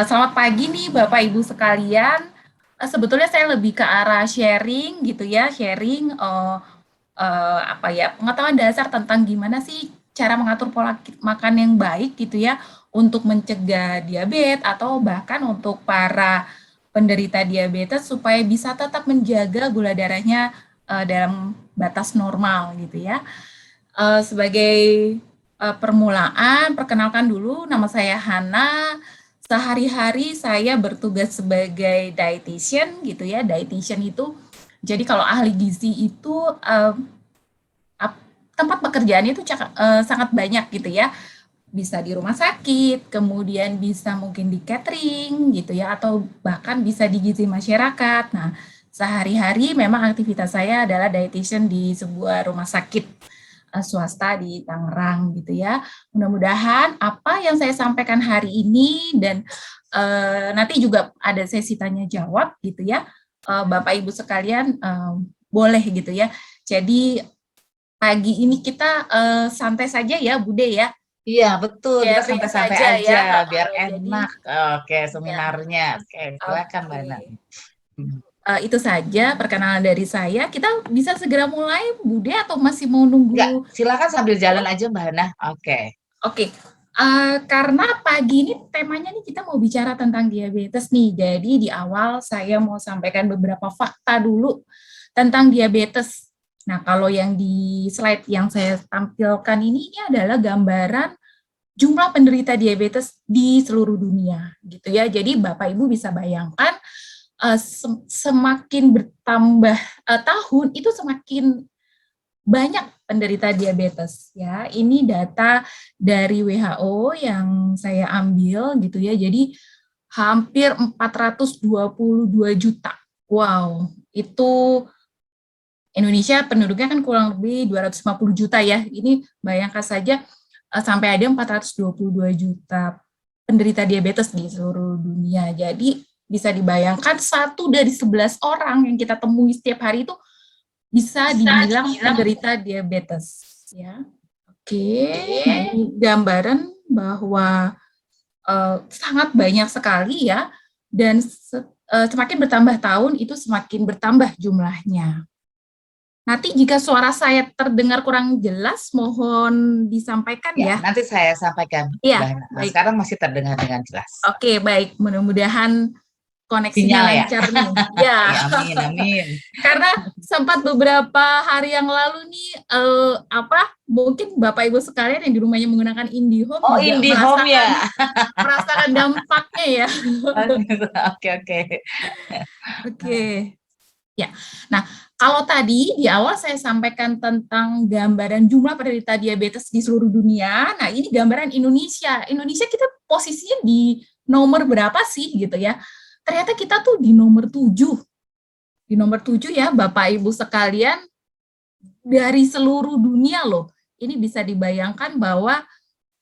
Selamat pagi nih Bapak Ibu sekalian. Sebetulnya saya lebih ke arah sharing gitu ya, sharing apa ya, pengetahuan dasar tentang gimana sih cara mengatur pola makan yang baik gitu ya untuk mencegah diabetes atau bahkan untuk para penderita diabetes supaya bisa tetap menjaga gula darahnya dalam batas normal gitu ya. Sebagai permulaan, perkenalkan dulu, nama saya Hana. Sehari-hari saya bertugas sebagai dietitian gitu ya. Dietitian itu, jadi kalau ahli gizi itu tempat pekerjaannya itu sangat banyak gitu ya. Bisa di rumah sakit, kemudian bisa mungkin di catering gitu ya, atau bahkan bisa di gizi masyarakat. Nah, sehari-hari memang aktivitas saya adalah dietitian di sebuah rumah sakit swasta di Tangerang gitu ya. Mudah-mudahan apa yang saya sampaikan hari ini dan nanti juga ada sesi tanya jawab gitu ya. Bapak Ibu sekalian boleh gitu ya. Jadi pagi ini kita santai saja ya, Bude ya. Iya, betul. Kita Sharing santai-santai saja aja ya. biar Jadi enak. Oke, ya, seminarnya. Oke, silakan Mbak Nana. oke. Itu saja perkenalan dari saya. Kita bisa segera mulai, Bude, atau masih mau Enggak, nunggu? silakan sambil jalan aja Mbak Hana. Oke. Oke, karena pagi ini temanya nih kita mau bicara tentang diabetes nih. Jadi di awal saya mau sampaikan beberapa fakta dulu tentang diabetes. Nah, kalau yang di slide yang saya tampilkan ini adalah gambaran jumlah penderita diabetes di seluruh dunia, gitu ya. Jadi Bapak Ibu bisa bayangkan semakin bertambah tahun itu semakin banyak penderita diabetes ya. Ini data dari WHO yang saya ambil gitu ya. Jadi hampir 422 juta. Wow, itu Indonesia penduduknya kan kurang lebih 250 juta ya. Ini bayangkan saja sampai ada 422 juta penderita diabetes di seluruh dunia. Jadi bisa dibayangkan satu dari 11 orang yang kita temui setiap hari itu bisa Bisa dibilang dibilang. penderita diabetes ya. Oke, nah ini gambaran bahwa sangat banyak sekali ya dan semakin bertambah tahun itu semakin bertambah jumlahnya. Nanti jika suara saya terdengar kurang jelas, mohon disampaikan Ya, ya. nanti saya sampaikan Mbak Iya, Hana. Nah, baik. sekarang masih terdengar dengan jelas. Oke, baik. Mudah-mudahan koneksinya Sinyal ya. lancar nih. Ya, Ya, amin, amin. karena sempat beberapa hari yang lalu nih mungkin Bapak Ibu sekalian yang di rumahnya menggunakan IndiHome Oh, juga IndiHome ya. merasakan dampaknya ya. Oh, gitu. Oke, oke. Oke. Ya. Nah, kalau tadi di awal saya sampaikan tentang gambaran jumlah penderita diabetes di seluruh dunia. Nah, ini gambaran Indonesia. Indonesia kita posisinya di nomor berapa sih gitu ya? Ternyata kita tuh di nomor 7. Di nomor 7 ya, Bapak Ibu sekalian, dari seluruh dunia loh. Ini bisa dibayangkan bahwa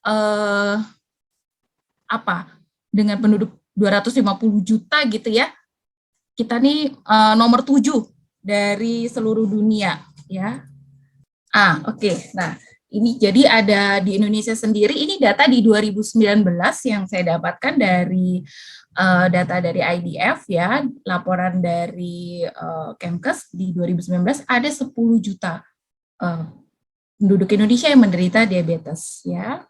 eh, apa dengan penduduk 250 juta gitu ya, kita nih nomor 7 dari seluruh dunia ya. Oke. Okay. Nah, ini jadi ada di Indonesia sendiri, ini data di 2019 yang saya dapatkan dari data dari IDF ya, laporan dari Kemkes di 2019 ada 10 juta uh, penduduk Indonesia yang menderita diabetes ya.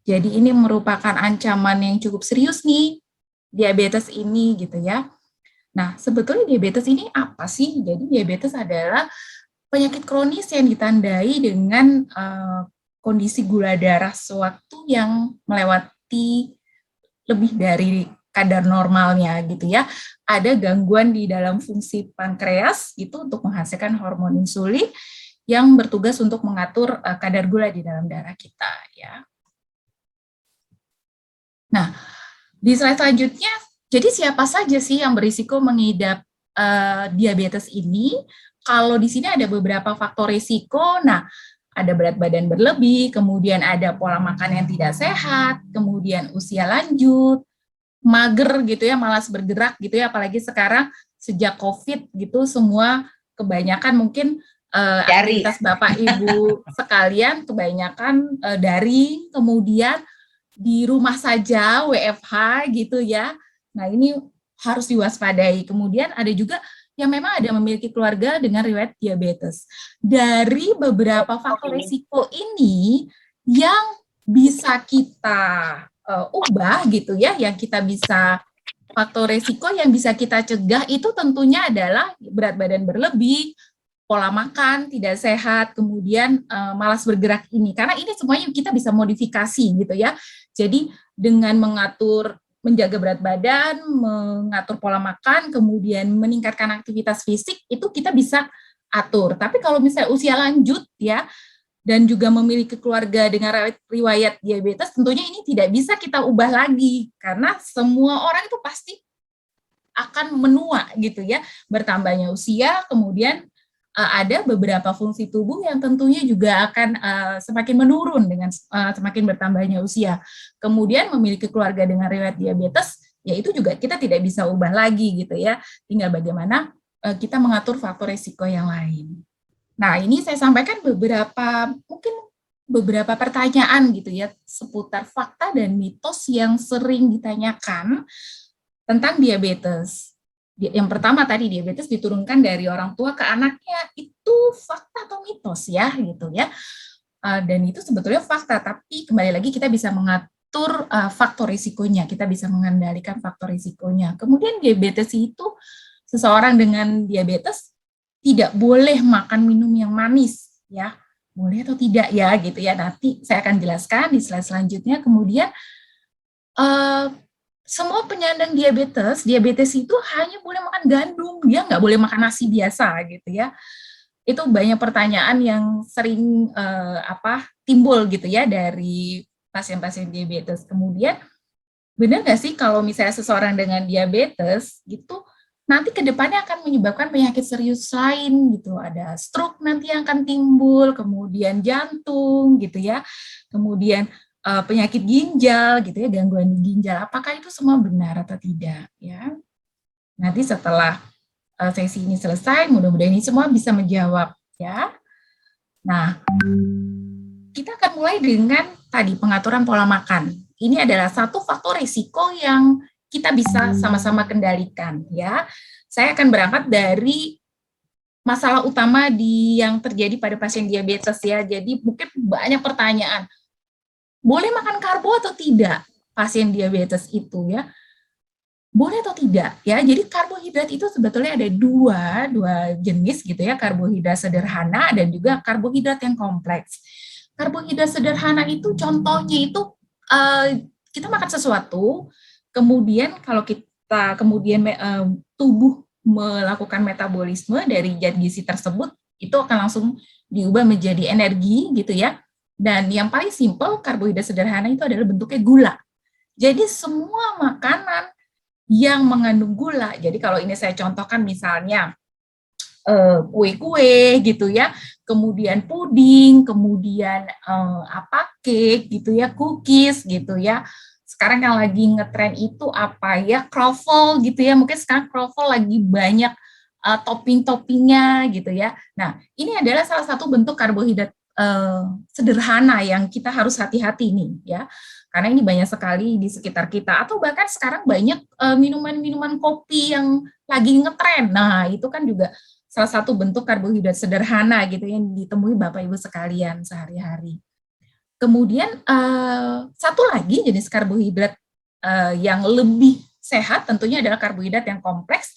Jadi ini merupakan ancaman yang cukup serius nih, diabetes ini gitu ya. Nah, sebetulnya diabetes ini apa sih? Jadi diabetes adalah penyakit kronis yang ditandai dengan kondisi gula darah sewaktu yang melewati lebih dari kadar normalnya gitu ya. Ada gangguan di dalam fungsi pankreas itu untuk menghasilkan hormon insulin yang bertugas untuk mengatur kadar gula di dalam darah kita ya. Nah, di slide selanjutnya, jadi siapa saja sih yang berisiko mengidap diabetes ini? Kalau di sini ada beberapa faktor risiko. Nah, ada berat badan berlebih, kemudian ada pola makan yang tidak sehat, kemudian usia lanjut, mager gitu ya, malas bergerak gitu ya, apalagi sekarang sejak COVID gitu semua kebanyakan mungkin Dari. aktivitas Bapak Ibu sekalian kebanyakan daring, kemudian di rumah saja, WFH gitu ya. Nah, ini harus diwaspadai. Kemudian ada juga yang memang ada memiliki keluarga dengan riwayat diabetes. Dari beberapa faktor risiko ini yang bisa kita ubah gitu ya, yang kita bisa faktor risiko yang bisa kita cegah itu tentunya adalah berat badan berlebih, pola makan tidak sehat, kemudian malas bergerak ini. Karena ini semuanya kita bisa modifikasi gitu ya. Jadi dengan menjaga berat badan, mengatur pola makan, kemudian meningkatkan aktivitas fisik, itu kita bisa atur. Tapi kalau misalnya usia lanjut ya, dan juga memiliki keluarga dengan riwayat diabetes, tentunya ini tidak bisa kita ubah lagi, karena semua orang itu pasti akan menua gitu ya, bertambahnya usia, kemudian ada beberapa fungsi tubuh yang tentunya juga akan semakin menurun dengan semakin bertambahnya usia. Kemudian memiliki keluarga dengan riwayat diabetes, ya itu juga kita tidak bisa ubah lagi gitu ya. Tinggal bagaimana kita mengatur faktor risiko yang lain. Nah, ini saya sampaikan beberapa pertanyaan gitu ya seputar fakta dan mitos yang sering ditanyakan tentang diabetes. Yang pertama tadi, diabetes diturunkan dari orang tua ke anaknya, itu fakta atau mitos ya gitu ya. Dan itu sebetulnya fakta, tapi kembali lagi kita bisa mengatur faktor risikonya, kita bisa mengendalikan faktor risikonya. Kemudian diabetes itu, seseorang dengan diabetes tidak boleh makan minum yang manis ya, boleh atau tidak ya gitu ya, nanti saya akan jelaskan di slide selanjutnya. Kemudian semua penyandang diabetes itu hanya boleh makan gandum, dia nggak boleh makan nasi biasa gitu ya. Itu banyak pertanyaan yang sering timbul gitu ya dari pasien-pasien diabetes. Kemudian benar nggak sih kalau misalnya seseorang dengan diabetes gitu nanti ke depannya akan menyebabkan penyakit serius lain gitu, ada stroke nanti yang akan timbul, kemudian jantung gitu ya, kemudian penyakit ginjal gitu ya, gangguan di ginjal. Apakah itu semua benar atau tidak ya? Nanti setelah sesi ini selesai, mudah-mudahan ini semua bisa menjawab ya. Nah, kita akan mulai dengan tadi pengaturan pola makan. Ini adalah satu faktor risiko yang kita bisa sama-sama kendalikan ya. Saya akan berangkat dari masalah utama yang terjadi pada pasien diabetes ya. Jadi mungkin banyak pertanyaan. Boleh makan karbo atau tidak pasien diabetes itu ya? Boleh atau tidak ya? Jadi karbohidrat itu sebetulnya ada dua jenis gitu ya, karbohidrat sederhana dan juga karbohidrat yang kompleks. Karbohidrat sederhana itu contohnya itu kita makan sesuatu, kemudian kalau kita tubuh melakukan metabolisme dari zat gizi tersebut, itu akan langsung diubah menjadi energi gitu ya. Dan yang paling simpel karbohidrat sederhana itu adalah bentuknya gula. Jadi semua makanan yang mengandung gula, jadi kalau ini saya contohkan misalnya kue-kue gitu ya, kemudian puding, kemudian cake gitu ya, cookies gitu ya. Sekarang yang lagi ngetren itu apa ya, croffle gitu ya, mungkin sekarang croffle lagi banyak topping-toppingnya gitu ya. Nah, ini adalah salah satu bentuk karbohidrat sederhana yang kita harus hati-hati nih ya, karena ini banyak sekali di sekitar kita, atau bahkan sekarang banyak minuman-minuman kopi yang lagi ngetren. Nah, itu kan juga salah satu bentuk karbohidrat sederhana gitu yang ditemui Bapak Ibu sekalian sehari-hari. Kemudian satu lagi jenis karbohidrat yang lebih sehat tentunya adalah karbohidrat yang kompleks,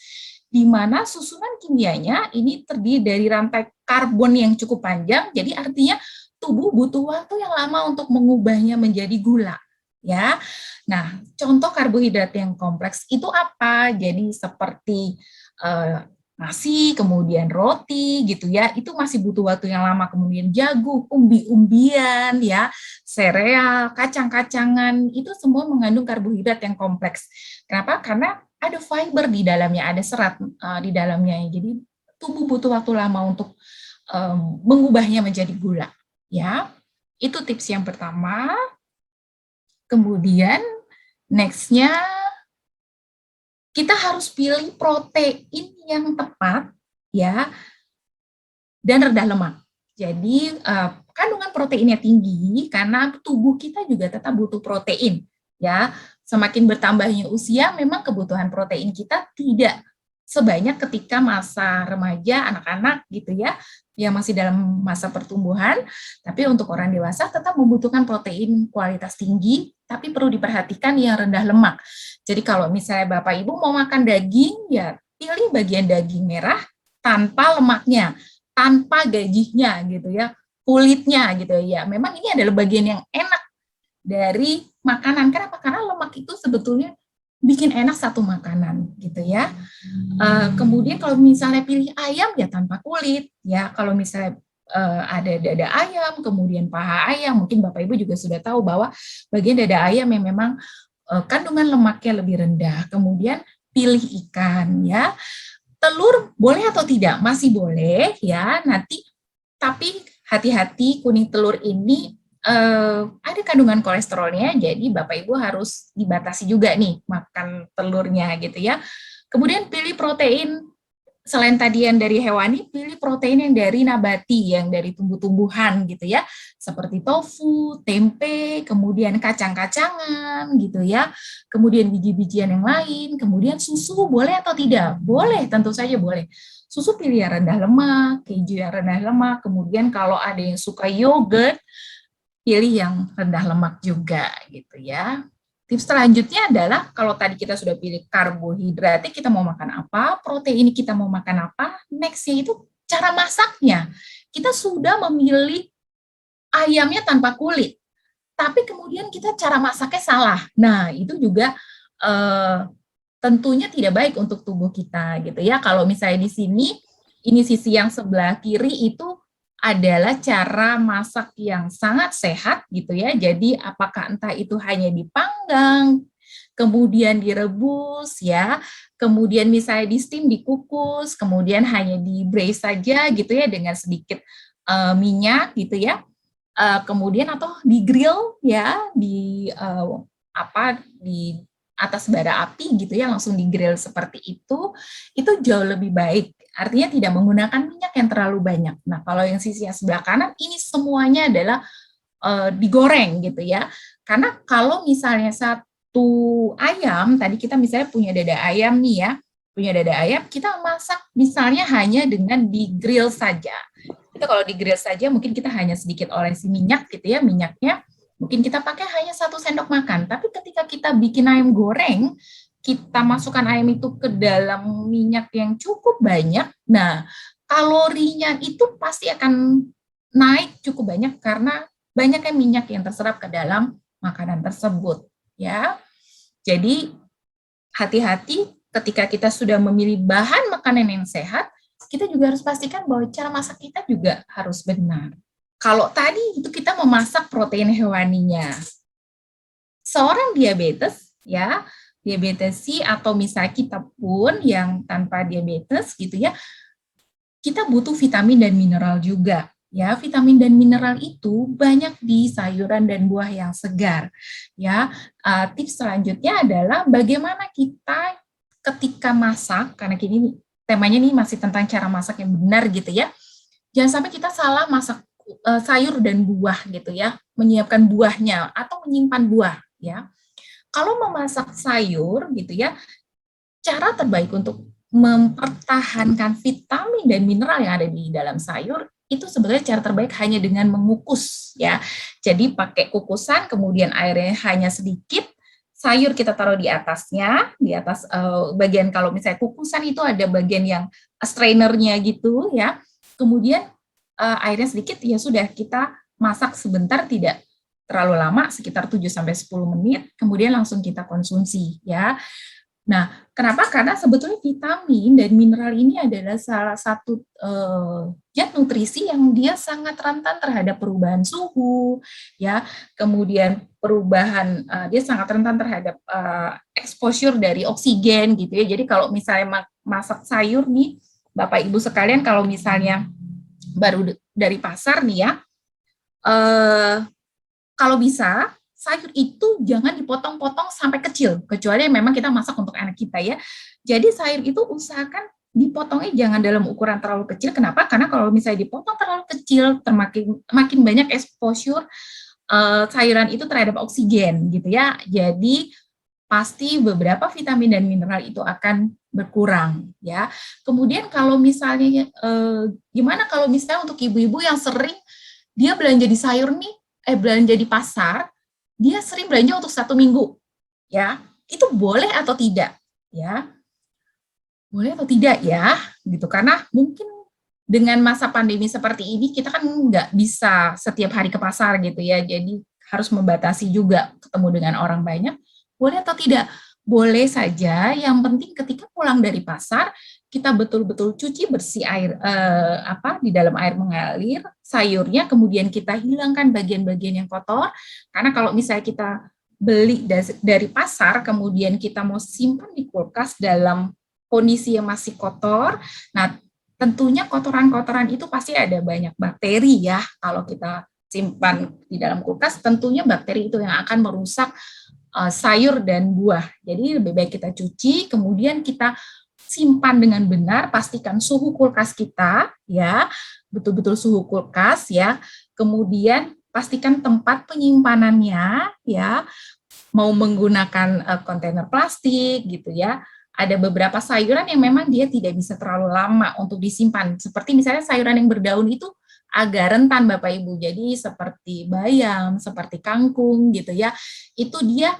di mana susunan kimianya ini terdiri dari rantai karbon yang cukup panjang, jadi artinya tubuh butuh waktu yang lama untuk mengubahnya menjadi gula. Ya, nah contoh karbohidrat yang kompleks itu apa? Jadi seperti nasi, kemudian roti gitu ya, itu masih butuh waktu yang lama, kemudian jagung, umbi-umbian ya, sereal, kacang-kacangan, itu semua mengandung karbohidrat yang kompleks. Kenapa? Karena ada fiber di dalamnya, ada serat di dalamnya, jadi tubuh butuh waktu lama untuk mengubahnya menjadi gula ya. Itu tips yang pertama. Kemudian next-nya kita harus pilih protein yang tepat ya dan rendah lemak. Jadi kandungan proteinnya tinggi karena tubuh kita juga tetap butuh protein, ya. Semakin bertambahnya usia, memang kebutuhan protein kita tidak sebanyak ketika masa remaja, anak-anak gitu ya, yang masih dalam masa pertumbuhan. Tapi untuk orang dewasa tetap membutuhkan protein kualitas tinggi, tapi perlu diperhatikan yang rendah lemak. Jadi kalau misalnya Bapak Ibu mau makan daging, ya pilih bagian daging merah tanpa lemaknya, tanpa gajinya gitu ya, kulitnya gitu ya. Memang ini adalah bagian yang enak dari makanan. Kenapa? Karena lemak itu sebetulnya bikin enak satu makanan gitu ya. Kemudian kalau misalnya pilih ayam ya tanpa kulit ya. Kalau misalnya ada dada ayam, kemudian paha ayam, mungkin Bapak Ibu juga sudah tahu bahwa bagian dada ayam yang memang kandungan lemaknya lebih rendah. Kemudian pilih ikan ya. Telur boleh atau tidak? Masih boleh ya. Nanti tapi hati-hati, kuning telur ini ada kandungan kolesterolnya, jadi Bapak Ibu harus dibatasi juga nih makan telurnya gitu ya. Kemudian pilih protein selain tadi yang dari hewani, pilih protein yang dari nabati, yang dari tumbuh-tumbuhan gitu ya, seperti tofu, tempe, kemudian kacang-kacangan gitu ya, kemudian biji-bijian yang lain, kemudian susu boleh atau tidak? Boleh, tentu saja boleh. Susu pilih yang rendah lemak, keju yang rendah lemak, kemudian kalau ada yang suka yogurt, pilih yang rendah lemak juga gitu ya. Tips selanjutnya adalah kalau tadi kita sudah pilih karbohidratnya kita mau makan apa, protein kita mau makan apa, nextnya itu cara masaknya. Kita sudah memilih ayamnya tanpa kulit, tapi kemudian kita cara masaknya salah. Nah, itu juga tentunya tidak baik untuk tubuh kita gitu ya. Kalau misalnya di sini, ini sisi yang sebelah kiri itu adalah cara masak yang sangat sehat gitu ya. Jadi apakah entah itu hanya dipanggang, kemudian direbus ya, kemudian misalnya di steam, dikukus, kemudian hanya di braise saja gitu ya dengan sedikit minyak gitu ya. Kemudian atau di grill ya, di di atas bara api gitu ya, langsung di grill seperti itu jauh lebih baik. Artinya tidak menggunakan minyak yang terlalu banyak. Nah, kalau yang sisi yang sebelah kanan ini semuanya adalah digoreng gitu ya. Karena kalau misalnya satu ayam, tadi kita misalnya punya dada ayam nih ya, punya dada ayam, kita masak misalnya hanya dengan di grill saja. Itu kalau di grill saja mungkin kita hanya sedikit olesi minyak gitu ya, minyaknya mungkin kita pakai hanya 1 sendok makan. Tapi ketika kita bikin ayam goreng, kita masukkan ayam itu ke dalam minyak yang cukup banyak, nah kalorinya itu pasti akan naik cukup banyak karena banyaknya minyak yang terserap ke dalam makanan tersebut ya. Jadi hati-hati ketika kita sudah memilih bahan makanan yang sehat, kita juga harus pastikan bahwa cara masak kita juga harus benar. Kalau tadi itu kita memasak protein hewaninya. Seorang diabetes ya, diabetes C atau misalnya kita pun yang tanpa diabetes gitu ya, kita butuh vitamin dan mineral juga. Ya, vitamin dan mineral itu banyak di sayuran dan buah yang segar. Ya, tips selanjutnya adalah bagaimana kita ketika masak, karena kini temanya nih masih tentang cara masak yang benar gitu ya. Jangan sampai kita salah masak sayur dan buah gitu ya, menyiapkan buahnya atau menyimpan buah ya. Kalau memasak sayur gitu ya, cara terbaik untuk mempertahankan vitamin dan mineral yang ada di dalam sayur itu sebenarnya cara terbaik hanya dengan mengukus ya. Jadi pakai kukusan, kemudian airnya hanya sedikit, sayur kita taruh di atasnya, di atas bagian kalau misalnya kukusan itu ada bagian yang strainernya gitu ya. Kemudian airnya sedikit ya sudah kita masak sebentar tidak terlalu lama sekitar 7 sampai 10 menit, kemudian langsung kita konsumsi ya. Nah, kenapa? Karena sebetulnya vitamin dan mineral ini adalah salah satu zat nutrisi yang dia sangat rentan terhadap perubahan suhu, ya. Kemudian perubahan dia sangat rentan terhadap exposure dari oksigen gitu ya. Jadi kalau misalnya masak sayur nih, Bapak Ibu sekalian, kalau misalnya baru dari pasar nih ya, kalau bisa sayur itu jangan dipotong-potong sampai kecil, kecuali memang kita masak untuk anak kita ya. Jadi sayur itu usahakan dipotongnya jangan dalam ukuran terlalu kecil. Kenapa? Karena kalau misalnya dipotong terlalu kecil, makin banyak exposure sayuran itu terhadap oksigen gitu ya. Jadi pasti beberapa vitamin dan mineral itu akan berkurang ya. Kemudian kalau misalnya gimana kalau misalnya untuk ibu-ibu yang sering dia belanja di sayur nih, belanja di pasar, dia sering belanja untuk 1 minggu ya. Itu boleh atau tidak ya? Boleh atau tidak ya, gitu. Karena mungkin dengan masa pandemi seperti ini, kita kan nggak bisa setiap hari ke pasar gitu ya, jadi harus membatasi juga ketemu dengan orang banyak. Boleh atau tidak? Boleh saja, yang penting ketika pulang dari pasar, kita betul-betul cuci bersih air, di dalam air mengalir, sayurnya, kemudian kita hilangkan bagian-bagian yang kotor, karena kalau misalnya kita beli dari pasar, kemudian kita mau simpan di kulkas dalam kondisi yang masih kotor. Nah, tentunya kotoran-kotoran itu pasti ada banyak bakteri ya. Kalau kita simpan di dalam kulkas, tentunya bakteri itu yang akan merusak sayur dan buah. Jadi lebih baik kita cuci, kemudian kita simpan dengan benar, pastikan suhu kulkas kita ya, betul-betul suhu kulkas ya. Kemudian pastikan tempat penyimpanannya ya, mau menggunakan kontainer plastik gitu ya. Ada beberapa sayuran yang memang dia tidak bisa terlalu lama untuk disimpan. Seperti misalnya sayuran yang berdaun itu agak rentan Bapak Ibu. Jadi seperti bayam, seperti kangkung gitu ya. Itu dia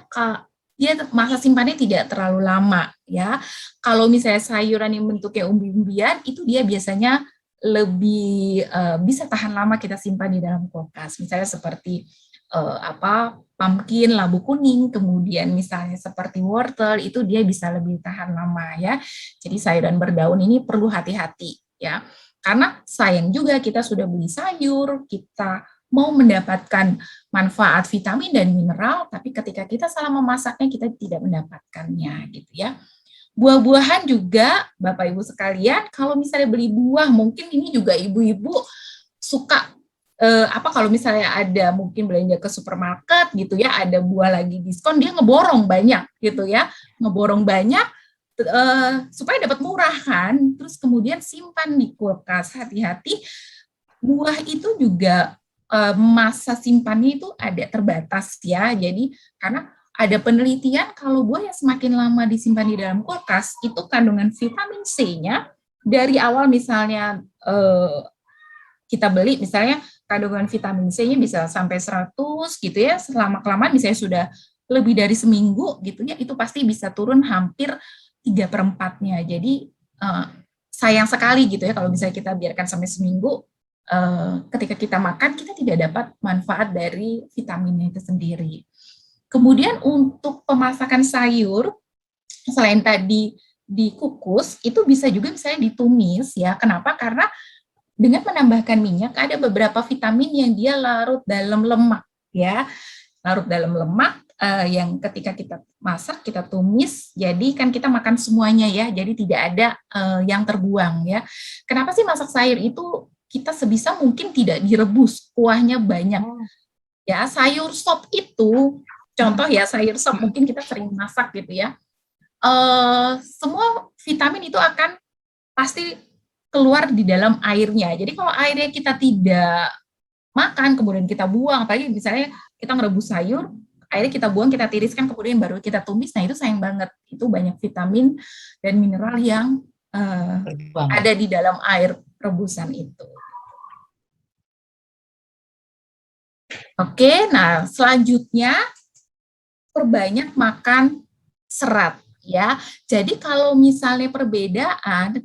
masa simpannya tidak terlalu lama ya. Kalau misalnya sayuran yang bentuknya umbi-umbian itu dia biasanya lebih bisa tahan lama kita simpan di dalam kulkas. Misalnya seperti pumpkin, labu kuning, kemudian misalnya seperti wortel, itu dia bisa lebih tahan lama ya. Jadi sayuran berdaun ini perlu hati-hati ya. Karena sayang juga kita sudah beli sayur, kita mau mendapatkan manfaat vitamin dan mineral, tapi ketika kita salah memasaknya kita tidak mendapatkannya gitu ya. Buah-buahan juga Bapak Ibu sekalian, kalau misalnya beli buah, mungkin ini juga ibu-ibu suka kalau misalnya ada mungkin belanja ke supermarket gitu ya, ada buah lagi diskon, dia ngeborong banyak gitu ya, ngeborong banyak supaya dapat murah kan, terus kemudian simpan di kulkas. Hati-hati, buah itu juga masa simpannya itu ada terbatas ya, jadi karena ada penelitian kalau buah yang semakin lama disimpan di dalam kulkas, itu kandungan vitamin C-nya dari awal misalnya kita beli misalnya kandungan vitamin C-nya bisa sampai 100 gitu ya, selama-kelamaan misalnya sudah lebih dari seminggu gitu ya, itu pasti bisa turun hampir 3/4-nya. Jadi sayang sekali gitu ya kalau misalnya kita biarkan sampai seminggu, ketika kita makan kita tidak dapat manfaat dari vitaminnya itu sendiri. Kemudian untuk pemasakan sayur, selain tadi dikukus, itu bisa juga misalnya ditumis ya. Kenapa? Karena dengan menambahkan minyak, ada beberapa vitamin yang dia larut dalam lemak, ya, larut dalam lemak yang ketika kita masak kita tumis, jadi kan kita makan semuanya ya, jadi tidak ada yang terbuang ya. Kenapa sih masak sayur itu kita sebisa mungkin tidak direbus, kuahnya banyak. Ya, sayur sop itu, contoh ya sayur sop mungkin kita sering masak gitu ya. Semua vitamin itu akan pasti keluar di dalam airnya. Jadi kalau airnya kita tidak makan, kemudian kita buang, apalagi misalnya kita ngerebus sayur, airnya kita buang, kita tiriskan, kemudian baru kita tumis, nah itu sayang banget. Itu banyak vitamin dan mineral yang ada di dalam air rebusan itu. Oke, nah selanjutnya perbanyak makan serat ya. Jadi kalau misalnya perbedaan,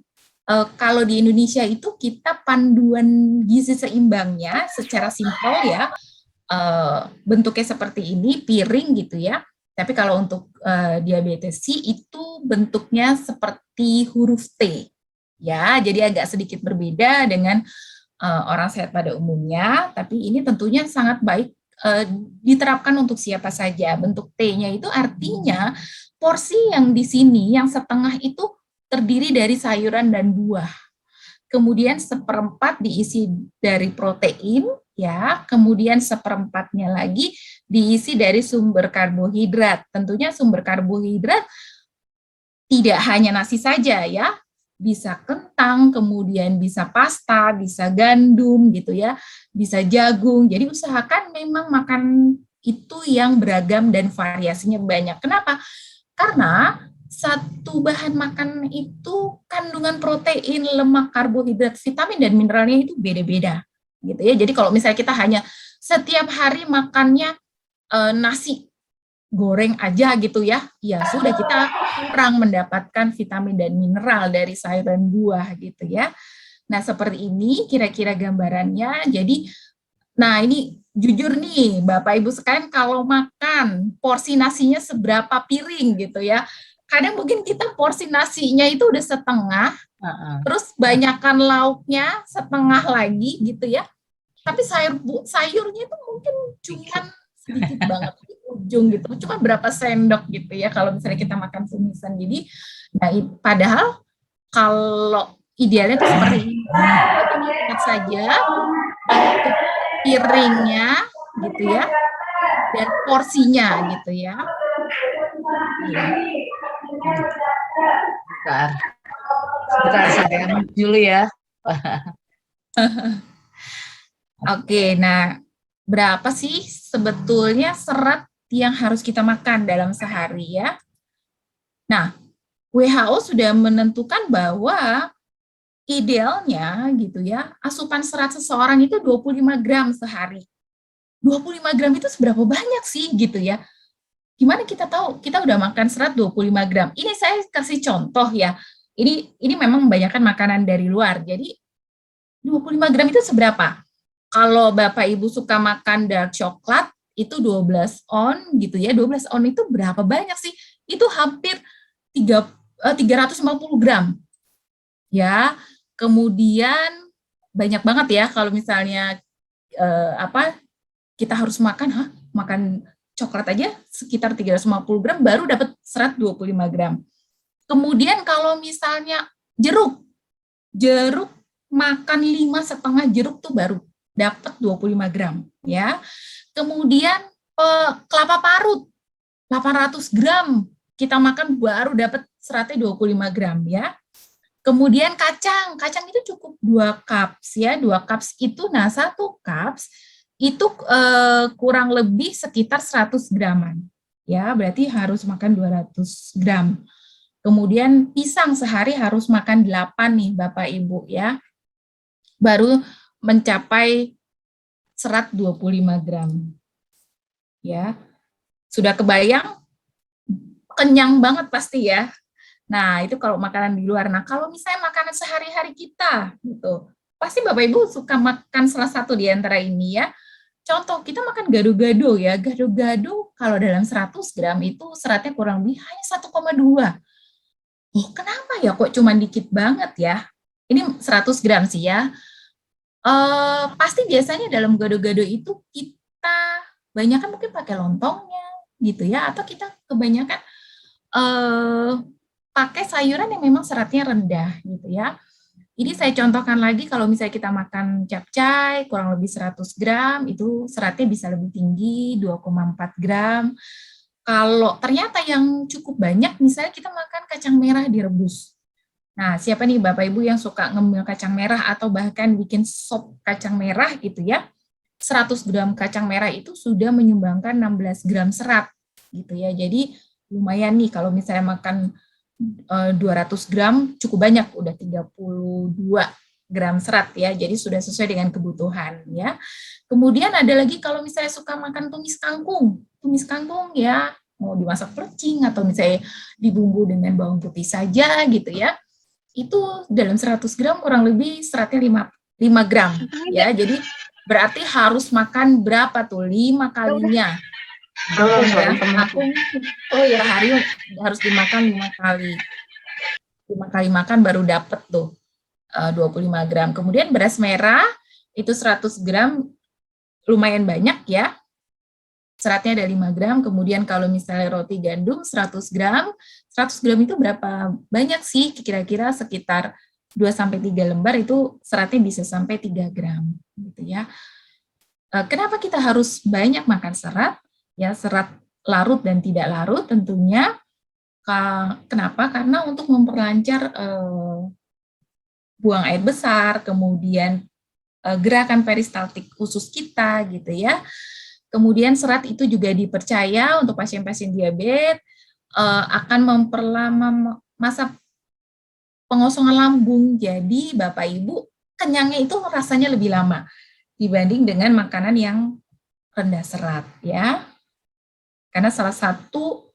kalau di Indonesia itu kita panduan gizi seimbangnya secara simpel ya, bentuknya seperti ini, piring gitu ya. Tapi kalau untuk diabetes C itu bentuknya seperti huruf T. Ya, jadi agak sedikit berbeda dengan orang sehat pada umumnya, tapi ini tentunya sangat baik diterapkan untuk siapa saja. Bentuk T-nya itu artinya porsi yang di sini, yang setengah itu terdiri dari sayuran dan buah. Kemudian 1/4 diisi dari protein, ya. Kemudian 1/4-nya lagi diisi dari sumber karbohidrat. Tentunya sumber karbohidrat tidak hanya nasi saja, ya. bisa kentang, kemudian bisa pasta, bisa gandum gitu ya, bisa jagung. Jadi usahakan memang makan itu yang beragam dan variasinya banyak. Kenapa? Karena satu bahan makan itu kandungan protein, lemak, karbohidrat, vitamin dan mineralnya itu beda-beda gitu ya. Jadi kalau misalnya kita hanya setiap hari makannya nasi goreng aja gitu ya, ya sudah kita kurang mendapatkan vitamin dan mineral dari sayur dan buah gitu ya. Nah, seperti ini kira-kira gambarannya. Jadi, nah ini jujur nih Bapak Ibu sekalian, kalau makan porsi nasinya seberapa piring gitu ya. Kadang mungkin kita porsi nasinya itu udah setengah, terus banyakkan lauknya setengah lagi gitu ya. Tapi sayurnya itu mungkin cuman sedikit banget di ujung gitu, cuma berapa sendok gitu ya kalau misalnya kita makan tumisan. Jadi, nah padahal kalau idealnya itu seperti ini, ingat saja bentuk piringnya gitu ya, dan porsinya gitu ya. Sebentar saya dulu ya. Oke, nah berapa sih sebetulnya serat yang harus kita makan dalam sehari ya? Nah, WHO sudah menentukan bahwa idealnya gitu ya, asupan serat seseorang itu 25 gram sehari. 25 gram itu seberapa banyak sih gitu ya? Gimana kita tahu kita udah makan serat 25 gram? Ini saya kasih contoh ya. Ini memang membanyakan makanan dari luar. Jadi 25 gram itu seberapa? Kalau Bapak Ibu suka makan dark coklat, itu 12 on gitu ya. 12 on itu berapa banyak sih? Itu hampir 350 gram. Ya, kemudian banyak banget ya kalau misalnya kita harus makan coklat aja sekitar 350 gram baru dapat serat 25 gram. Kemudian kalau misalnya jeruk makan 5,5 jeruk tuh baru dapat 25 gram ya. Kemudian kelapa parut 800 gram kita makan baru dapat seratnya 25 gram ya. Kemudian kacang itu cukup 2 cups ya, 2 cups itu, nah 1 cups itu kurang lebih sekitar 100 graman ya, berarti harus makan 200 gram. Kemudian pisang sehari harus makan 8 nih Bapak Ibu ya, baru mencapai serat 25 gram. Ya. Sudah kebayang? Kenyang banget pasti ya. Nah, itu kalau makanan di luar. Nah, kalau misalnya makanan sehari-hari kita gitu. Pasti Bapak Ibu suka makan salah satu di antara ini ya. Contoh, kita makan gado-gado ya. Gado-gado kalau dalam 100 gram itu seratnya kurang lebih hanya 1,2. Oh, kenapa ya kok cuma dikit banget ya? Ini 100 gram sih ya. Pasti biasanya dalam gado-gado itu kita banyak kan mungkin pakai lontongnya gitu ya, atau kita kebanyakan pakai sayuran yang memang seratnya rendah gitu ya. Jadi saya contohkan lagi, kalau misalnya kita makan capcay kurang lebih 100 gram, itu seratnya bisa lebih tinggi, 2,4 gram. Kalau ternyata yang cukup banyak, misalnya kita makan kacang merah direbus. Nah, siapa nih Bapak Ibu yang suka ngemil kacang merah atau bahkan bikin sop kacang merah gitu ya, 100 gram kacang merah itu sudah menyumbangkan 16 gram serat gitu ya. Jadi lumayan nih kalau misalnya makan 200 gram cukup banyak, udah 32 gram serat ya, jadi sudah sesuai dengan kebutuhan ya. Kemudian ada lagi kalau misalnya suka makan tumis kangkung ya, mau dimasak plecing atau misalnya dibumbu dengan bawang putih saja gitu ya, itu dalam 100 gram kurang lebih seratnya 5 gram ya, jadi berarti harus makan berapa tuh, 5 kalinya. Oh ya, hari harus dimakan 5 kali. 5 kali makan baru dapat tuh 25 gram. Kemudian beras merah itu 100 gram lumayan banyak ya. Seratnya ada 5 gram. Kemudian kalau misalnya roti gandum 100 gram. 100 gram itu berapa banyak sih? Kira-kira sekitar 2-3 lembar itu seratnya bisa sampai 3 gram gitu ya. Kenapa kita harus banyak makan serat? Ya, serat larut dan tidak larut tentunya. Kenapa? Karena untuk memperlancar buang air besar, kemudian gerakan peristaltik usus kita gitu ya. Kemudian serat itu juga dipercaya untuk pasien-pasien diabetes akan memperlama masa pengosongan lambung. Jadi Bapak Ibu kenyangnya itu rasanya lebih lama dibanding dengan makanan yang rendah serat ya. Karena salah satu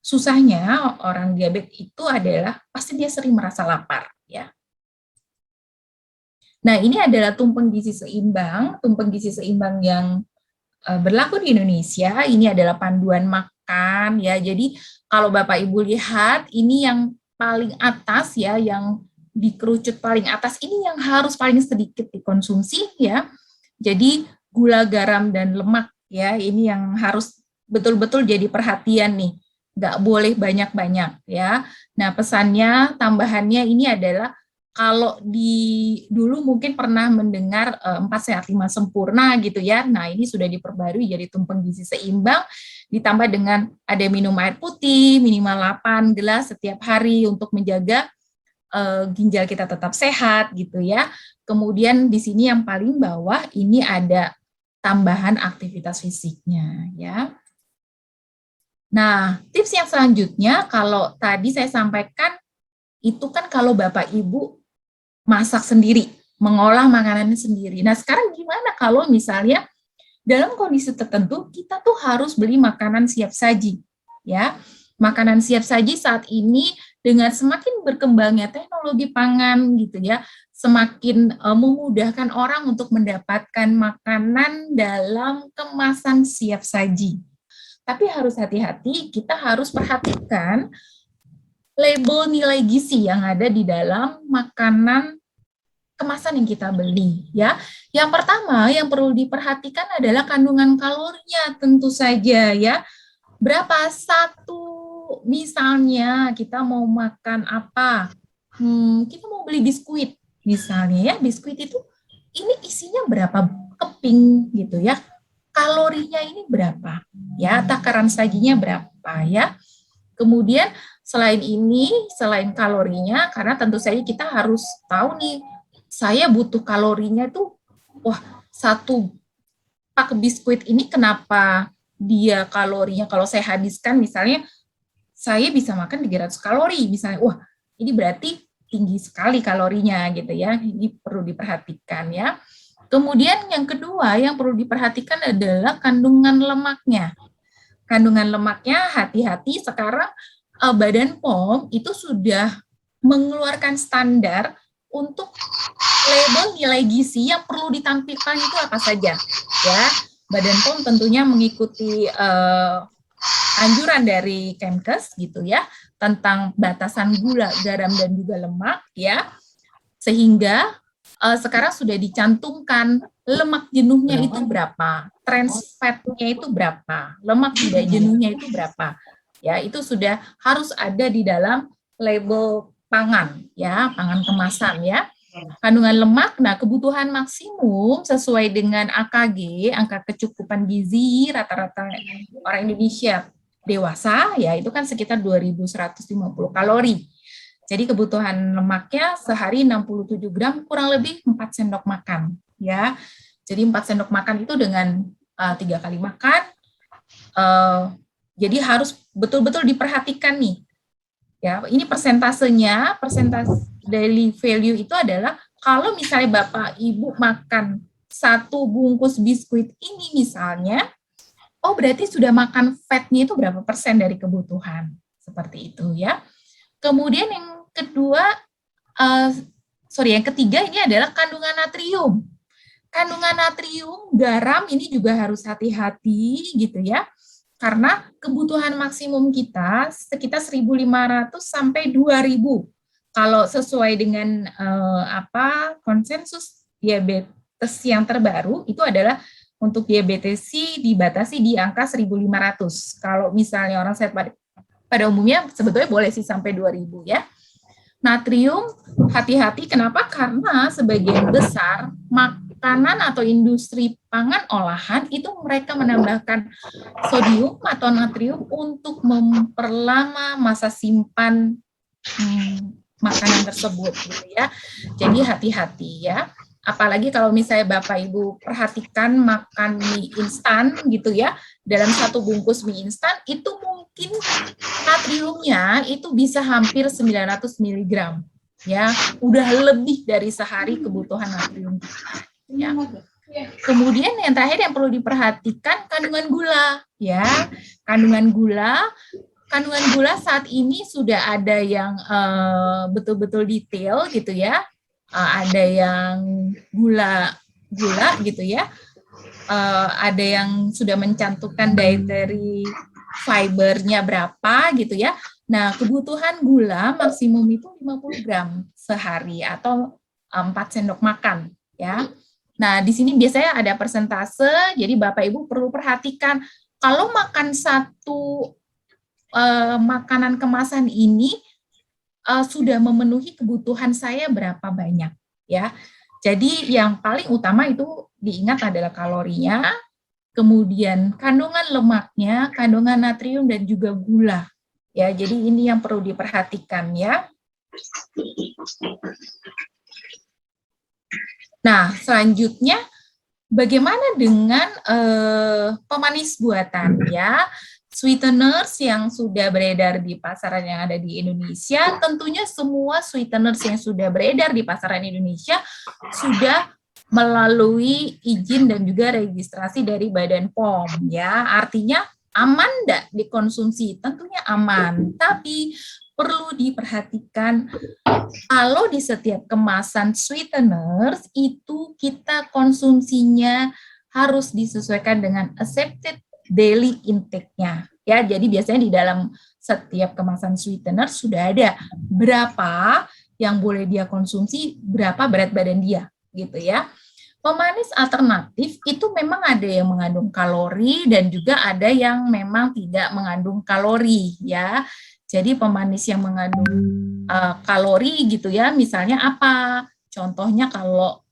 susahnya orang diabetes itu adalah pasti dia sering merasa lapar ya. Nah, ini adalah tumpeng gizi seimbang yang berlaku di Indonesia. Ini adalah panduan makan ya. Jadi kalau Bapak Ibu lihat ini yang paling atas ya, yang dikerucut paling atas ini yang harus paling sedikit dikonsumsi ya. Jadi gula, garam dan lemak ya, ini yang harus betul-betul jadi perhatian nih. Nggak boleh banyak-banyak ya. Nah, pesannya tambahannya ini adalah kalau dulu mungkin pernah mendengar 4 sehat 5 sempurna gitu ya. Nah, ini sudah diperbarui jadi tumpeng gizi seimbang ditambah dengan ada minum air putih minimal 8 gelas setiap hari untuk menjaga ginjal kita tetap sehat gitu ya. Kemudian di sini yang paling bawah ini ada tambahan aktivitas fisiknya ya. Nah, tips yang selanjutnya kalau tadi saya sampaikan itu kan kalau Bapak Ibu masak sendiri, mengolah makanannya sendiri. Nah, sekarang gimana kalau misalnya dalam kondisi tertentu kita tuh harus beli makanan siap saji, ya. Makanan siap saji saat ini dengan semakin berkembangnya teknologi pangan gitu ya, semakin memudahkan orang untuk mendapatkan makanan dalam kemasan siap saji. Tapi harus hati-hati, kita harus perhatikan label nilai gizi yang ada di dalam makanan kemasan yang kita beli ya. Yang pertama yang perlu diperhatikan adalah kandungan kalorinya tentu saja ya. Berapa satu misalnya kita mau makan apa? Kita mau beli biskuit misalnya ya. Biskuit itu ini isinya berapa keping gitu ya. Kalorinya ini berapa? Ya, takaran sajinya berapa ya. Kemudian selain ini, selain kalorinya, karena tentu saja kita harus tahu nih, saya butuh kalorinya itu, wah, satu pak biskuit ini kenapa dia kalorinya, kalau saya habiskan misalnya, saya bisa makan 300 kalori, misalnya, wah, ini berarti tinggi sekali kalorinya gitu ya, ini perlu diperhatikan ya. Kemudian yang kedua yang perlu diperhatikan adalah kandungan lemaknya. Kandungan lemaknya hati-hati sekarang Badan POM itu sudah mengeluarkan standar untuk label nilai gizi yang perlu ditampilkan itu apa saja ya. Badan POM tentunya mengikuti anjuran dari Kemkes gitu ya tentang batasan gula, garam dan juga lemak ya. Sehingga sekarang sudah dicantumkan lemak jenuhnya itu berapa, trans fatnya itu berapa, lemak tidak jenuhnya itu berapa. Ya, itu sudah harus ada di dalam label pangan ya, pangan kemasan ya. Kandungan lemak, nah kebutuhan maksimum sesuai dengan AKG, angka kecukupan gizi rata-rata orang Indonesia dewasa ya itu kan sekitar 2.150 kalori. Jadi kebutuhan lemaknya sehari 67 gram kurang lebih 4 sendok makan ya. Jadi 4 sendok makan itu dengan 3 kali makan. Jadi harus betul-betul diperhatikan nih. Ya, ini persentasenya, persentase daily value itu adalah kalau misalnya Bapak Ibu makan 1 bungkus biskuit ini misalnya, oh berarti sudah makan fatnya itu berapa persen dari kebutuhan. Seperti itu ya. Kemudian yang kedua, yang ketiga ini adalah kandungan natrium. Kandungan natrium, garam ini juga harus hati-hati gitu ya. Karena kebutuhan maksimum kita sekitar 1.500 sampai 2.000. Kalau sesuai dengan konsensus diabetes yang terbaru itu adalah untuk diabetes dibatasi di angka 1.500. Kalau misalnya orang sehat pada umumnya sebetulnya boleh sih sampai 2.000 ya. Natrium, hati-hati, kenapa? Karena sebagian besar makanan atau industri pangan olahan itu mereka menambahkan sodium atau natrium untuk memperlama masa simpan makanan tersebut gitu ya. Jadi hati-hati ya. Apalagi kalau misalnya Bapak Ibu perhatikan makan mie instan gitu ya, dalam satu bungkus mie instan itu mungkin natriumnya itu bisa hampir 900 mg ya, udah lebih dari sehari kebutuhan natrium ya. Kemudian yang terakhir yang perlu diperhatikan kandungan gula ya. Kandungan gula saat ini sudah ada yang betul-betul detail gitu ya. Ada yang gula gitu ya. Ada yang sudah mencantumkan dietary fibernya berapa gitu ya. Nah, kebutuhan gula maksimum itu 50 gram sehari atau 4 sendok makan ya. Nah, di sini biasanya ada persentase, jadi Bapak Ibu perlu perhatikan kalau makan satu makanan kemasan ini sudah memenuhi kebutuhan saya berapa banyak ya. Jadi yang paling utama itu diingat adalah kalorinya, kemudian kandungan lemaknya, kandungan natrium dan juga gula. Ya, jadi ini yang perlu diperhatikan ya. Nah, selanjutnya bagaimana dengan pemanis buatan ya? Sweeteners yang sudah beredar di pasaran yang ada di Indonesia, tentunya semua sweeteners yang sudah beredar di pasaran Indonesia sudah melalui izin dan juga registrasi dari Badan POM ya. Artinya aman enggak dikonsumsi? Tentunya aman, tapi perlu diperhatikan kalau di setiap kemasan sweeteners itu kita konsumsinya harus disesuaikan dengan accepted daily intake-nya ya. Jadi biasanya di dalam setiap kemasan sweetener sudah ada berapa yang boleh dia konsumsi, berapa berat badan dia gitu ya. Pemanis alternatif itu memang ada yang mengandung kalori dan juga ada yang memang tidak mengandung kalori ya. Jadi pemanis yang mengandung kalori gitu ya, misalnya apa? Contohnya kalau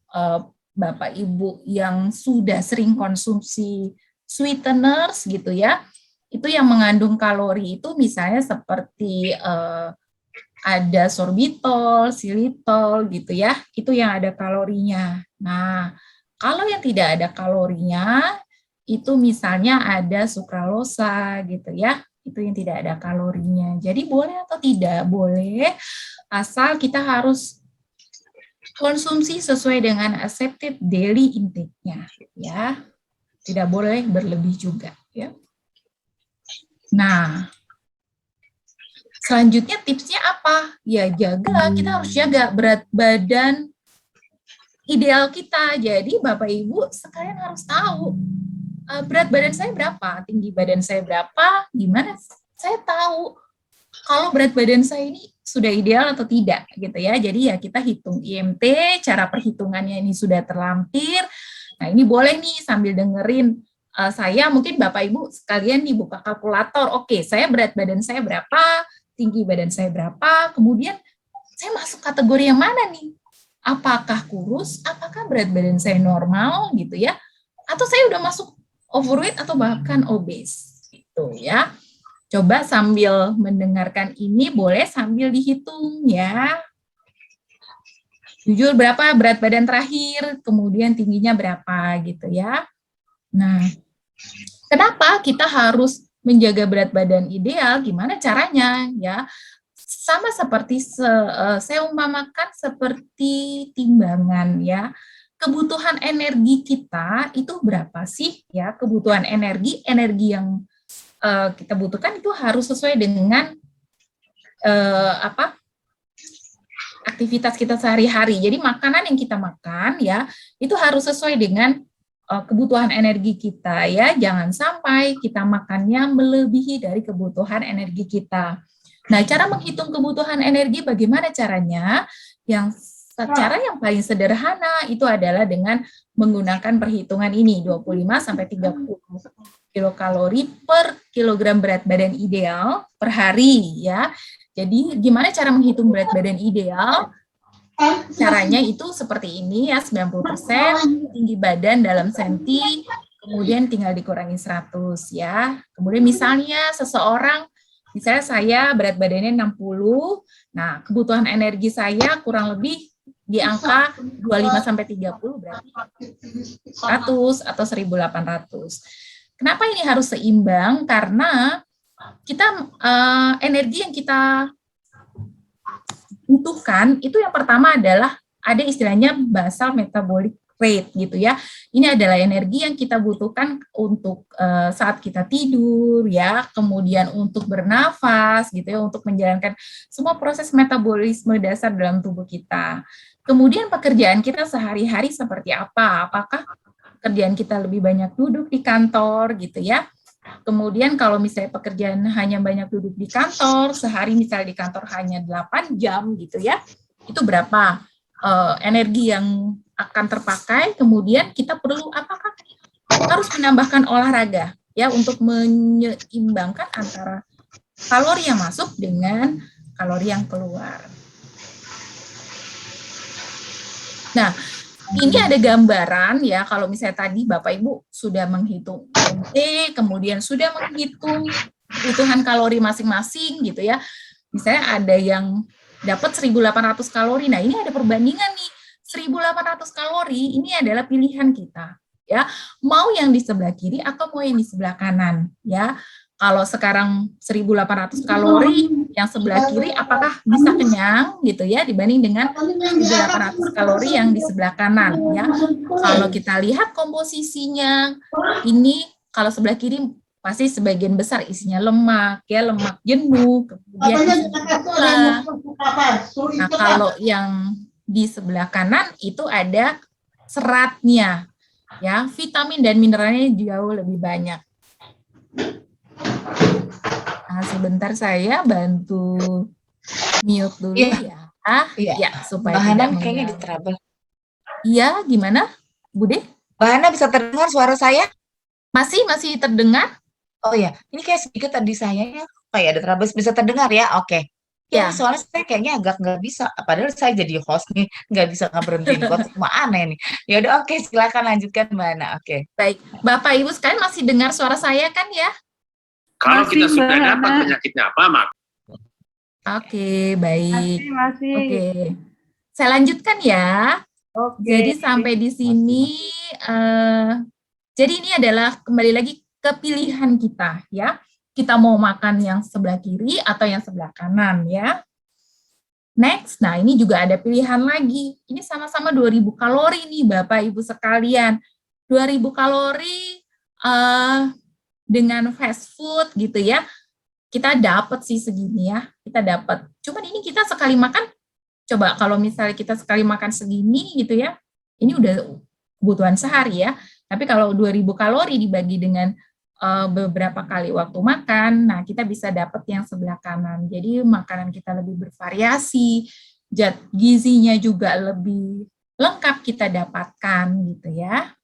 Bapak Ibu yang sudah sering konsumsi sweeteners gitu ya, itu yang mengandung kalori itu misalnya seperti ada sorbitol, xilitol gitu ya, itu yang ada kalorinya. Nah, kalau yang tidak ada kalorinya, itu misalnya ada sukralosa gitu ya, itu yang tidak ada kalorinya. Jadi boleh atau tidak? Boleh, asal kita harus konsumsi sesuai dengan accepted daily intake-nya ya. Tidak boleh berlebih juga ya. Nah, selanjutnya tipsnya apa? Ya jaga, kita harus jaga berat badan ideal kita. Jadi Bapak Ibu sekalian harus tahu berat badan saya berapa, tinggi badan saya berapa, gimana saya tahu kalau berat badan saya ini sudah ideal atau tidak gitu ya. Jadi ya kita hitung IMT, cara perhitungannya ini sudah terlampir. Nah, ini boleh nih sambil dengerin saya, mungkin Bapak Ibu sekalian nih buka kalkulator. Oke, saya berat badan saya berapa, tinggi badan saya berapa, kemudian saya masuk kategori yang mana nih? Apakah kurus, apakah berat badan saya normal gitu ya, atau saya udah masuk overweight atau bahkan obes gitu ya. Coba sambil mendengarkan ini boleh sambil dihitung ya. Jujur berapa berat badan terakhir, kemudian tingginya berapa gitu ya. Nah, kenapa kita harus menjaga berat badan ideal? Gimana caranya ya? Sama seperti saya umpamakan seperti timbangan ya. Kebutuhan energi kita itu berapa sih ya? Kebutuhan energi yang kita butuhkan itu harus sesuai dengan aktivitas kita sehari-hari. Jadi makanan yang kita makan ya itu harus sesuai dengan kebutuhan energi kita ya. Jangan sampai kita makannya melebihi dari kebutuhan energi kita. Nah, cara menghitung kebutuhan energi bagaimana caranya? Cara yang paling sederhana itu adalah dengan menggunakan perhitungan ini 25 sampai 30 kilokalori per kilogram berat badan ideal per hari ya. Jadi gimana cara menghitung berat badan ideal? Caranya itu seperti ini ya, 90% tinggi badan dalam senti, kemudian tinggal dikurangi 100 ya. Kemudian misalnya seseorang Misalnya saya berat badannya 60, nah kebutuhan energi saya kurang lebih di angka 25 sampai 30 berarti 100 atau 1.800. Kenapa ini harus seimbang? Karena kita energi yang kita butuhkan itu yang pertama adalah ada istilahnya basal metabolic rate gitu ya. Ini adalah energi yang kita butuhkan untuk saat kita tidur ya, kemudian untuk bernafas gitu ya, untuk menjalankan semua proses metabolisme dasar dalam tubuh kita. Kemudian pekerjaan kita sehari-hari seperti apa? Apakah pekerjaan kita lebih banyak duduk di kantor gitu ya? Kemudian kalau misalnya pekerjaan hanya banyak duduk di kantor, sehari misalnya di kantor hanya 8 jam gitu ya, itu berapa energi yang akan terpakai, kemudian kita perlu apakah harus menambahkan olahraga ya untuk menyeimbangkan antara kalori yang masuk dengan kalori yang keluar. Nah, ini ada gambaran ya, kalau misalnya tadi Bapak Ibu sudah menghitung IMT, kemudian sudah menghitung kebutuhan kalori masing-masing gitu ya. Misalnya ada yang dapat 1.800 kalori. Nah, ini ada perbandingan nih. 1.800 kalori ini adalah pilihan kita ya. Mau yang di sebelah kiri atau mau yang di sebelah kanan ya. Kalau sekarang 1.800 kalori, yang sebelah kiri apakah bisa kenyang gitu ya dibanding dengan 1.800 kalori yang di sebelah kanan ya. Kalau kita lihat komposisinya, ini kalau sebelah kiri pasti sebagian besar isinya lemak ya, lemak jenuh, kemudian isinya gula. Nah, kalau yang di sebelah kanan itu ada seratnya ya, vitamin dan mineralnya jauh lebih banyak. Nah, sebentar saya bantu mute dulu ya. Ya, supaya tidak mengganggu. Kayaknya di trouble. Iya, gimana, Bude? Mbak Hana bisa terdengar suara saya? Masih terdengar? Oh ya, ini kayak sedikit tadi saya ya, kayak ada trouble, bisa terdengar ya? Oke. Ya, Ya, soalnya saya kayaknya agak nggak bisa. Padahal saya jadi host nih, nggak bisa ngeberhentiin host. Cuma aneh nih. Ya udah, oke, silakan lanjutkan Mbak Hana. Oke. baik. Bapak Ibu sekalian masih dengar suara saya kan ya? Kalau Masih, kita sudah Mbak dapat Hana. penyakitnya apa, Mak? Oke, baik. Masih. Oke. Saya lanjutkan ya. Oke. Jadi sampai di sini, jadi ini adalah kembali lagi ke pilihan kita ya. Kita mau makan yang sebelah kiri atau yang sebelah kanan ya. Next, nah ini juga ada pilihan lagi. Ini sama-sama 2.000 kalori nih Bapak Ibu sekalian. 2.000 kalori dengan fast food gitu ya. Kita dapat sih segini ya. Kita dapat. Cuman ini kita sekali makan, coba kalau misalnya kita sekali makan segini gitu ya, ini udah kebutuhan sehari ya. Tapi kalau 2.000 kalori dibagi dengan beberapa kali waktu makan, nah kita bisa dapat yang sebelah kanan. Jadi makanan kita lebih bervariasi, zat gizinya juga lebih lengkap kita dapatkan gitu ya.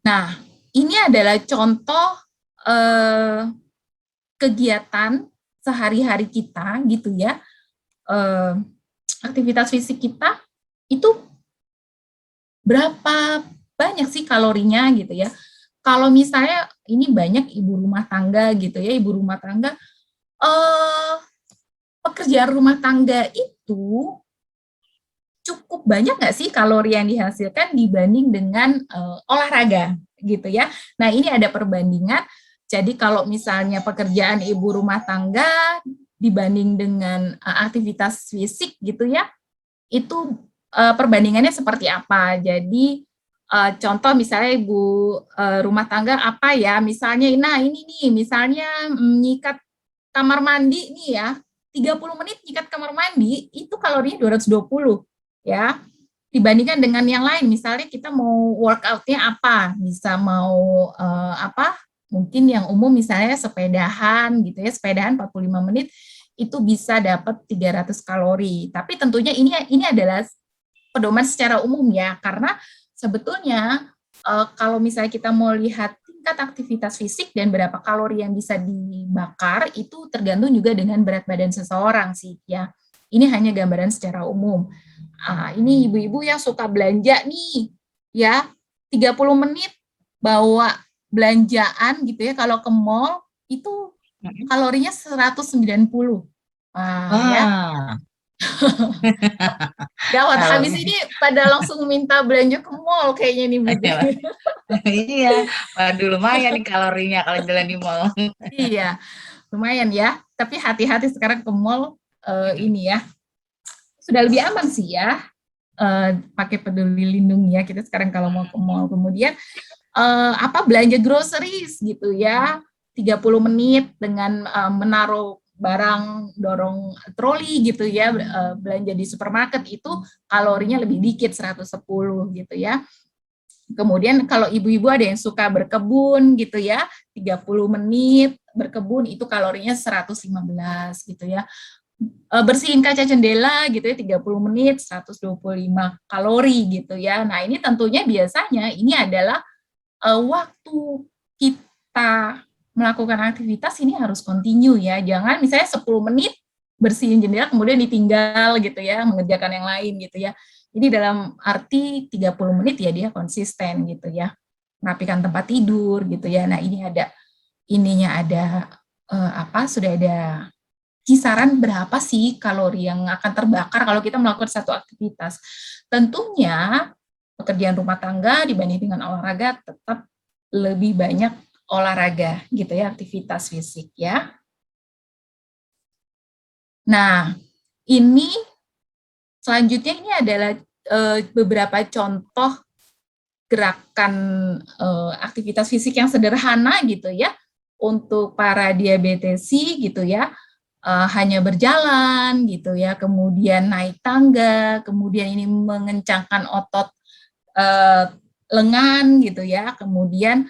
Nah, ini adalah contoh kegiatan sehari-hari kita gitu ya. Aktivitas fisik kita itu berapa banyak sih kalorinya gitu ya. Kalau misalnya ini banyak ibu rumah tangga gitu ya, ibu rumah tangga, pekerjaan rumah tangga itu cukup banyak nggak sih kalori yang dihasilkan dibanding dengan olahraga gitu ya. Nah ini ada perbandingan, jadi kalau misalnya pekerjaan ibu rumah tangga dibanding dengan aktivitas fisik gitu ya, itu perbandingannya seperti apa. Jadi contoh misalnya ibu rumah tangga apa ya, misalnya nah ini nih misalnya nyikat kamar mandi nih ya, 30 menit nyikat kamar mandi itu kalorinya 220 ya, dibandingkan dengan yang lain. Misalnya kita mau workoutnya apa, bisa mau mungkin yang umum misalnya sepedahan gitu ya, sepedahan 45 menit itu bisa dapat 300 kalori. Tapi tentunya ini adalah pedoman secara umum ya, karena sebetulnya kalau misalnya kita mau lihat tingkat aktivitas fisik dan berapa kalori yang bisa dibakar, itu tergantung juga dengan berat badan seseorang sih ya. Ini hanya gambaran secara umum. Ini ibu-ibu yang suka belanja nih, ya 30 menit bawa belanjaan gitu ya, kalau ke mall itu Mhm. kalorinya 190. Ya. Wah. Gawat, Kalau habis ini pada langsung minta belanja ke mall kayaknya nih, Bu. iya, waduh lumayan nih kalorinya kalau jalan di mall. Iya, lumayan ya. Tapi hati-hati sekarang ke mall, ini ya. Sudah lebih aman sih ya, pakai peduli lindungi ya kita sekarang kalau mau ke mall. Kemudian belanja groceries gitu ya, 30 menit dengan menaruh barang, dorong troli gitu ya, belanja di supermarket itu kalorinya lebih dikit, 110 gitu ya. Kemudian kalau ibu-ibu ada yang suka berkebun gitu ya, 30 menit berkebun itu kalorinya 115 gitu ya. Bersihin kaca jendela gitu ya, 30 menit 125 kalori gitu ya. Nah, ini tentunya biasanya ini adalah waktu kita melakukan aktivitas ini harus continue ya. Jangan misalnya 10 menit bersihin jendela kemudian ditinggal gitu ya, mengerjakan yang lain gitu ya. Jadi dalam arti 30 menit ya dia konsisten gitu ya. Merapikan tempat tidur gitu ya. Nah, ini ada ininya ada sudah ada kisaran berapa sih kalori yang akan terbakar kalau kita melakukan satu aktivitas. Tentunya pekerjaan rumah tangga dibanding dengan olahraga tetap lebih banyak olahraga gitu ya, aktivitas fisik ya. Nah, ini selanjutnya ini adalah beberapa contoh gerakan aktivitas fisik yang sederhana gitu ya untuk para diabetesi gitu ya. Hanya berjalan gitu ya, kemudian naik tangga, kemudian ini mengencangkan otot lengan gitu ya, kemudian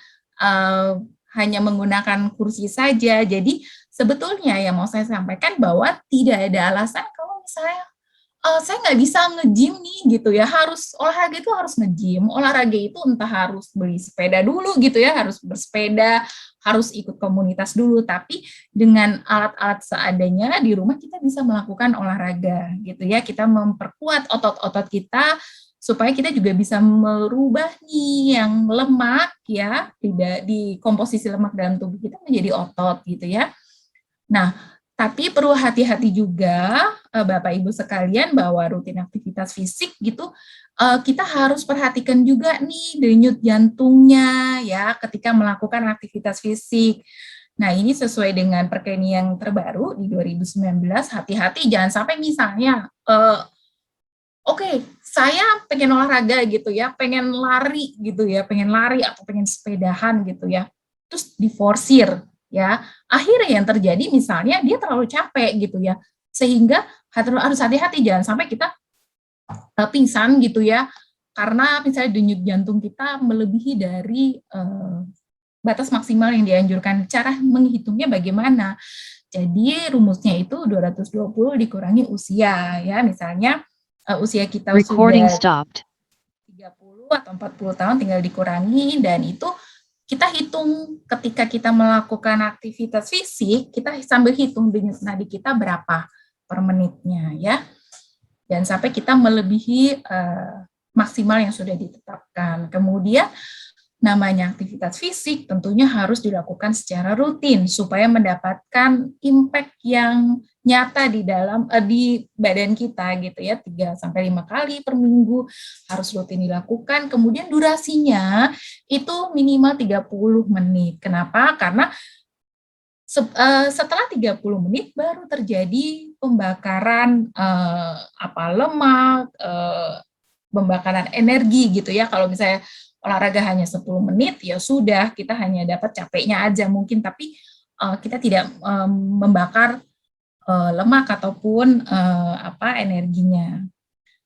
hanya menggunakan kursi saja. Jadi sebetulnya yang mau saya sampaikan bahwa tidak ada alasan kalau misalnya saya nggak bisa nge-gym nih gitu ya, harus olahraga itu harus nge-gym, olahraga itu entah harus beli sepeda dulu gitu ya, harus bersepeda, harus ikut komunitas dulu, tapi dengan alat-alat seadanya di rumah kita bisa melakukan olahraga gitu ya, kita memperkuat otot-otot kita supaya kita juga bisa merubah nih yang lemak ya, tidak di komposisi lemak dalam tubuh kita menjadi otot gitu ya. Nah, tapi perlu hati-hati juga Bapak Ibu sekalian bahwa rutin aktivitas fisik gitu kita harus perhatikan juga nih denyut jantungnya ya ketika melakukan aktivitas fisik. Nah, ini sesuai dengan perkeni yang terbaru di 2019, hati-hati jangan sampai misalnya saya pengen olahraga gitu ya, pengen lari gitu ya, pengen lari atau pengen sepedahan gitu ya, terus diforsir ya, akhirnya yang terjadi misalnya dia terlalu capek gitu ya, sehingga harus hati-hati jangan sampai kita pingsan gitu ya, karena misalnya denyut jantung kita melebihi dari batas maksimal yang dianjurkan. Cara menghitungnya bagaimana? Jadi rumusnya itu 220 dikurangi usia ya, misalnya usia kita Recording sudah stopped. 30 atau 40 tahun tinggal dikurangi, dan itu kita hitung ketika kita melakukan aktivitas fisik, kita sambil hitung denyut nadi kita berapa per menitnya ya. Dan sampai kita melebihi maksimal yang sudah ditetapkan. Kemudian namanya aktivitas fisik tentunya harus dilakukan secara rutin supaya mendapatkan impact yang nyata di dalam di badan kita gitu ya, 3 sampai 5 kali per minggu harus rutin dilakukan. Kemudian durasinya itu minimal 30 menit. Kenapa? Karena setelah 30 menit baru terjadi pembakaran lemak, pembakaran energi gitu ya. Kalau misalnya olahraga hanya 10 menit ya sudah, kita hanya dapat capeknya aja mungkin, tapi kita tidak membakar lemak ataupun energinya.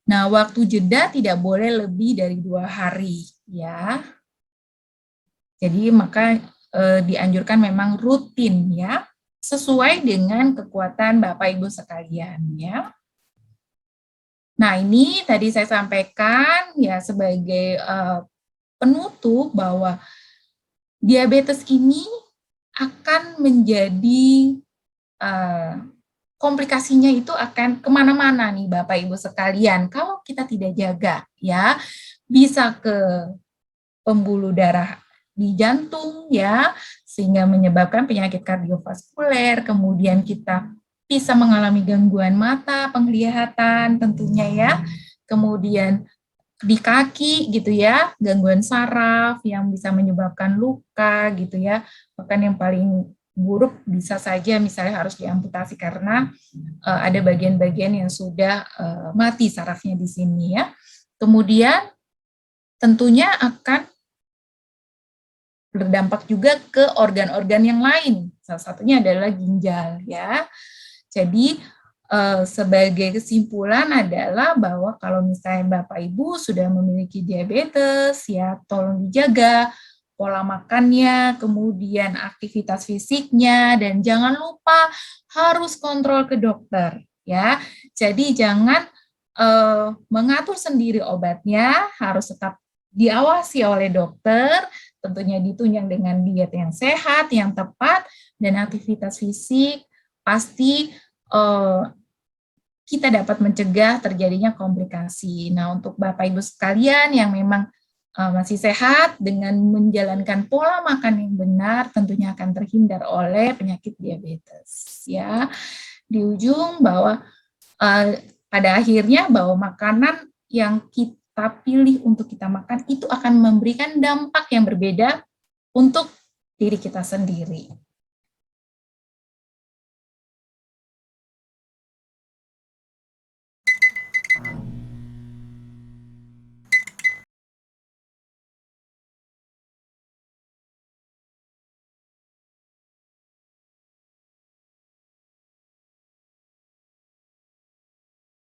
Nah, waktu jeda tidak boleh lebih dari 2 hari ya. Jadi maka dianjurkan memang rutin ya, sesuai dengan kekuatan Bapak Ibu sekalian ya. Nah, ini tadi saya sampaikan ya sebagai penutup bahwa diabetes ini akan menjadi komplikasinya itu akan kemana-mana nih Bapak Ibu sekalian kalau kita tidak jaga ya, bisa ke pembuluh darah di jantung ya, sehingga menyebabkan penyakit kardiovaskuler, kemudian kita bisa mengalami gangguan mata, penglihatan tentunya ya, kemudian di kaki gitu ya, gangguan saraf yang bisa menyebabkan luka gitu ya, bahkan yang paling buruk bisa saja misalnya harus diamputasi karena ada bagian-bagian yang sudah mati sarafnya di sini ya. Kemudian tentunya akan berdampak juga ke organ-organ yang lain. Salah satunya adalah ginjal ya. Jadi sebagai kesimpulan adalah bahwa kalau misalnya Bapak Ibu sudah memiliki diabetes ya tolong dijaga pola makannya, kemudian aktivitas fisiknya, dan jangan lupa harus kontrol ke dokter ya. Jadi jangan mengatur sendiri obatnya, harus tetap diawasi oleh dokter, tentunya ditunjang dengan diet yang sehat, yang tepat, dan aktivitas fisik pasti kita dapat mencegah terjadinya komplikasi. Nah, untuk Bapak Ibu sekalian yang memang masih sehat dengan menjalankan pola makan yang benar, tentunya akan terhindar oleh penyakit diabetes. Ya, di ujung bahwa pada akhirnya bahwa makanan yang kita pilih untuk kita makan itu akan memberikan dampak yang berbeda untuk diri kita sendiri.